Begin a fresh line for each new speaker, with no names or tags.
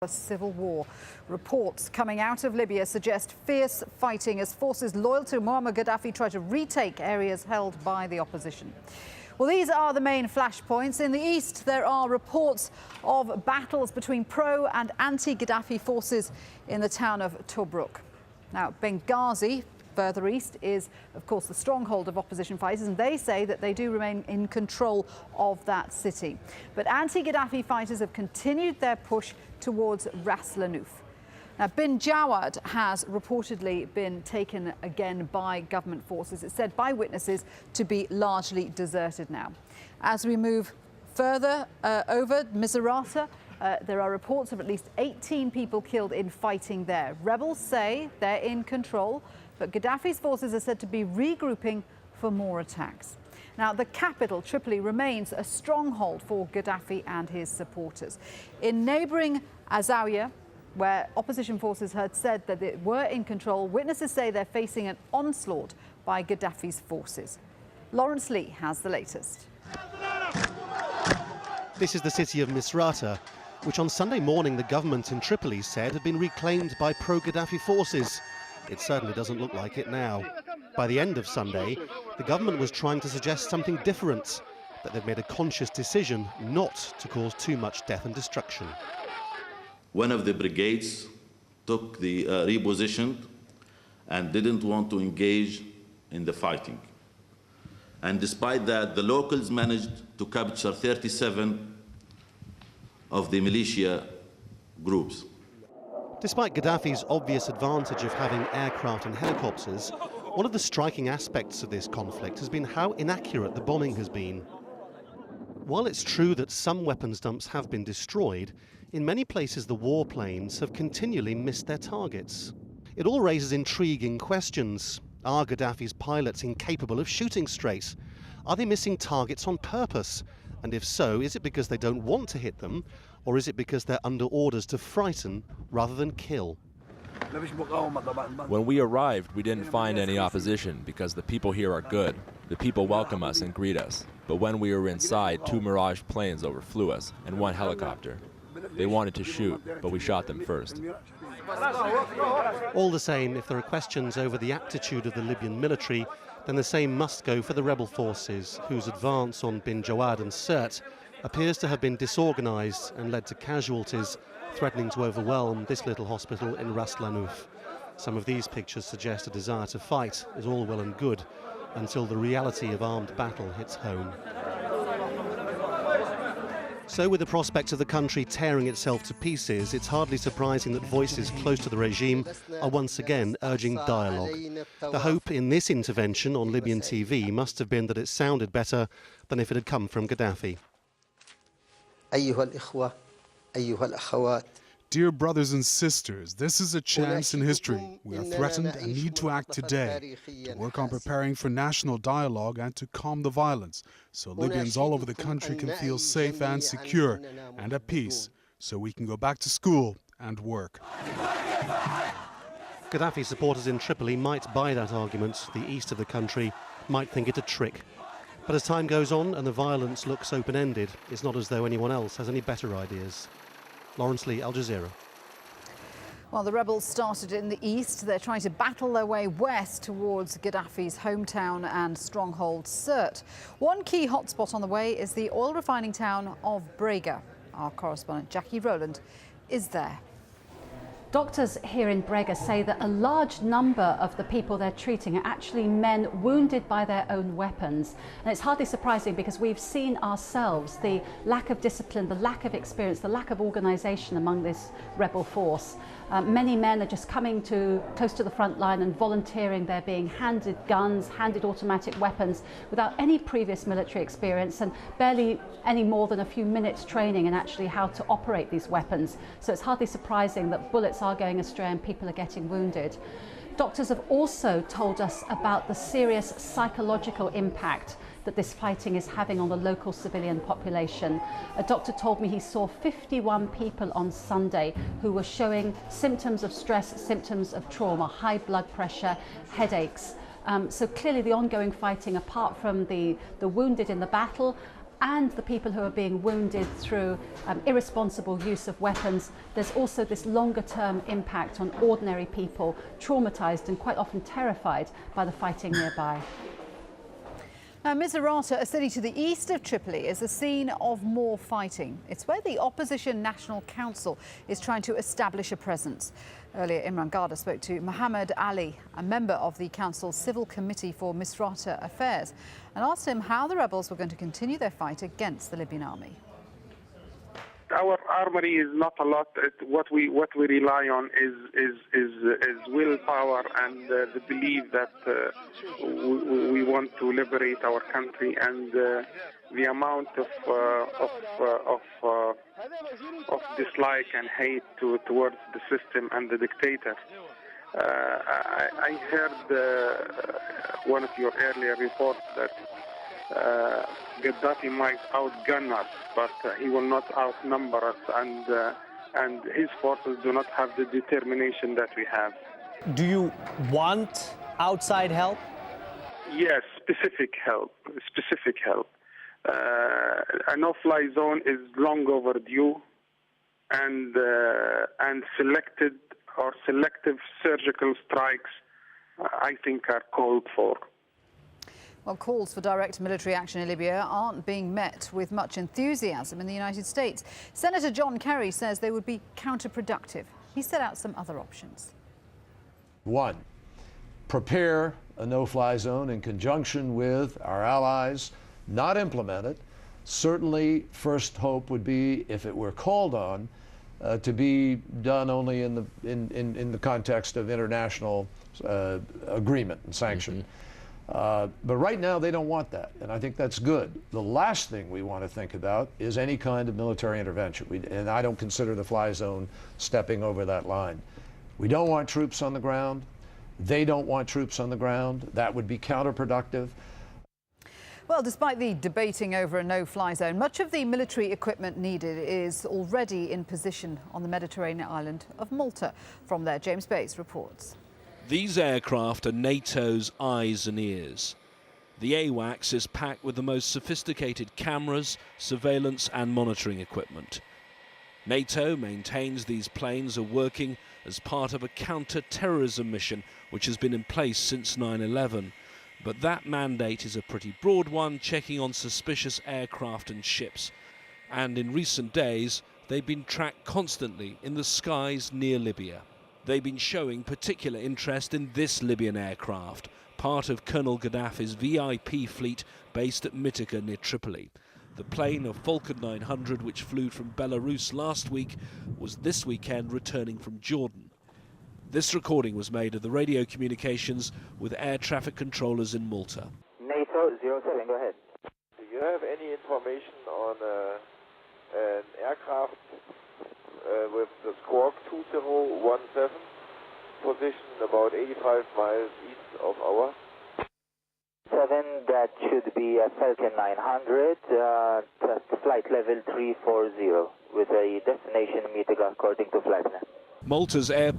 A civil war. Reports coming out of Libya suggest fierce fighting as forces loyal to Muammar Gaddafi try to retake areas held by the opposition. Well, these are the main flashpoints. In the east, there are reports of battles between pro- and anti-Gaddafi forces in the town of Tobruk. Now, Benghazi, further east, is, of course, the stronghold of opposition fighters, and they say that they do remain in control of that city. But anti-Gaddafi fighters have continued their push towards Ras Lanuf. Now, Bin Jawad has reportedly been taken again by government forces. It's said by witnesses to be largely deserted now. As we move further over Misrata, there are reports of at least 18 people killed in fighting there. Rebels say they're in control, but Gaddafi's forces are said to be regrouping for more attacks. Now, the capital, Tripoli, remains a stronghold for Gaddafi and his supporters. In neighbouring AlJazeera, where opposition forces had said that they were in control, witnesses say they're facing an onslaught by Gaddafi's forces. Lawrence Lee has the latest.
This is the city of Misrata, which on Sunday morning the government in Tripoli said had been reclaimed by pro-Gaddafi forces. It certainly doesn't look like it now. By the end of Sunday, the government was trying to suggest something different, that they've made a conscious decision not to cause too much death and destruction.
One of the brigades took the repositioned and didn't want to engage in the fighting. And despite that, the locals managed to capture 37 of the militia groups.
Despite Gaddafi's obvious advantage of having aircraft and helicopters, one of the striking aspects of this conflict has been how inaccurate the bombing has been. While it's true that some weapons dumps have been destroyed, in many places the warplanes have continually missed their targets. It all raises intriguing questions. Are Gaddafi's pilots incapable of shooting straight? Are they missing targets on purpose? And if so, is it because they don't want to hit them, or is it because they're under orders to frighten rather than kill?
When we arrived, we didn't find any opposition because the people here are good. The people welcome us and greet us. But when we were inside, 2 Mirage planes overflew us and 1 helicopter. They wanted to shoot, but we shot them first.
All the same, if there are questions over the aptitude of the Libyan military, then the same must go for the rebel forces, whose advance on Bin Jawad and Sirte appears to have been disorganised and led to casualties, threatening to overwhelm this little hospital in Ras Lanuf. Some of these pictures suggest a desire to fight is all well and good until the reality of armed battle hits home. So with the prospect of the country tearing itself to pieces, it's hardly surprising that voices close to the regime are once again urging dialogue. The hope in this intervention on Libyan TV must have been that it sounded better than if it had come from Gaddafi.
Dear brothers and sisters, this is a chance in history. We are threatened and need to act today, to work on preparing for national dialogue and to calm the violence, so Libyans all over the country can feel safe and secure and at peace, so we can go back to school and work.
Gaddafi supporters in Tripoli might buy that argument. The east of the country might think it a trick. But as time goes on and the violence looks open-ended, it's not as though anyone else has any better ideas. Lawrence Lee, AlJazeera.
Well, the rebels started in the east. They're trying to battle their way west towards Gaddafi's hometown and stronghold Sirte. One key hotspot on the way is the oil refining town of Brega. Our correspondent Jackie Rowland is there.
Doctors here in Brega say that a large number of the people they're treating are actually men wounded by their own weapons. And it's hardly surprising because we've seen ourselves the lack of discipline, the lack of experience, the lack of organisation among this rebel force. Many men are just coming close to the front line and volunteering. They're being handed guns, handed automatic weapons without any previous military experience and barely any more than a few minutes training in actually how to operate these weapons. So it's hardly surprising that bullets are going astray and people are getting wounded. Doctors have also told us about the serious psychological impact that this fighting is having on the local civilian population. A doctor told me he saw 51 people on Sunday who were showing symptoms of stress, symptoms of trauma, high blood pressure, headaches. So clearly the ongoing fighting, apart from the wounded in the battle, and the people who are being wounded through irresponsible use of weapons, there's also this longer-term impact on ordinary people, traumatized and quite often terrified by the fighting nearby.
Now, Misrata, a city to the east of Tripoli, is the scene of more fighting. It's where the Opposition National Council is trying to establish a presence. Earlier, Imran Garda spoke to Mohammed Ali, a member of the Council's Civil Committee for Misrata Affairs, and asked him how the rebels were going to continue their fight against the Libyan army.
Our armory is not a lot. What we rely on is willpower and the belief that we want to liberate our country, and the amount of dislike and hate towards the system and the dictator. I heard one of your earlier reports that Gaddafi might outgun us, but he will not outnumber us, and his forces do not have the determination that we have.
Do you want outside help?
Yes, specific help. A no-fly zone is long overdue, and selective surgical strikes, I think, are called for.
Well, calls for direct military action in Libya aren't being met with much enthusiasm in the United States. Senator John Kerry says they would be counterproductive. He set out some other options.
1, prepare a no-fly zone in conjunction with our allies, not implement it. Certainly, first hope would be, if it were called on, to be done only in the context of international agreement and sanction. But right now they don't want that, and I think that's good. The last thing we want to think about is any kind of military intervention, and I don't consider the fly zone stepping over that line. We don't want troops on the ground. They don't want troops on the ground. That would be counterproductive.
Well, despite the debating over a no-fly zone, much of the military equipment needed is already in position on the Mediterranean island of Malta. From there, James Bates reports.
These aircraft are NATO's eyes and ears. The AWACS is packed with the most sophisticated cameras, surveillance and monitoring equipment. NATO maintains these planes are working as part of a counter-terrorism mission which has been in place since 9/11. But that mandate is a pretty broad one, checking on suspicious aircraft and ships. And in recent days, they've been tracked constantly in the skies near Libya. They've been showing particular interest in this Libyan aircraft, part of Colonel Gaddafi's VIP fleet based at Mytika near Tripoli. The plane, a Falcon 900, which flew from Belarus last week, was this weekend returning from Jordan. This recording was made of the radio communications with air traffic controllers in Malta.
NATO 07, go ahead.
Do you have any information on an aircraft with the squawk 2017, positioned about 85 miles east of our?
7, that should be a Falcon 900, flight level 340, with a destination Mytika according to flight plan.
Malta's air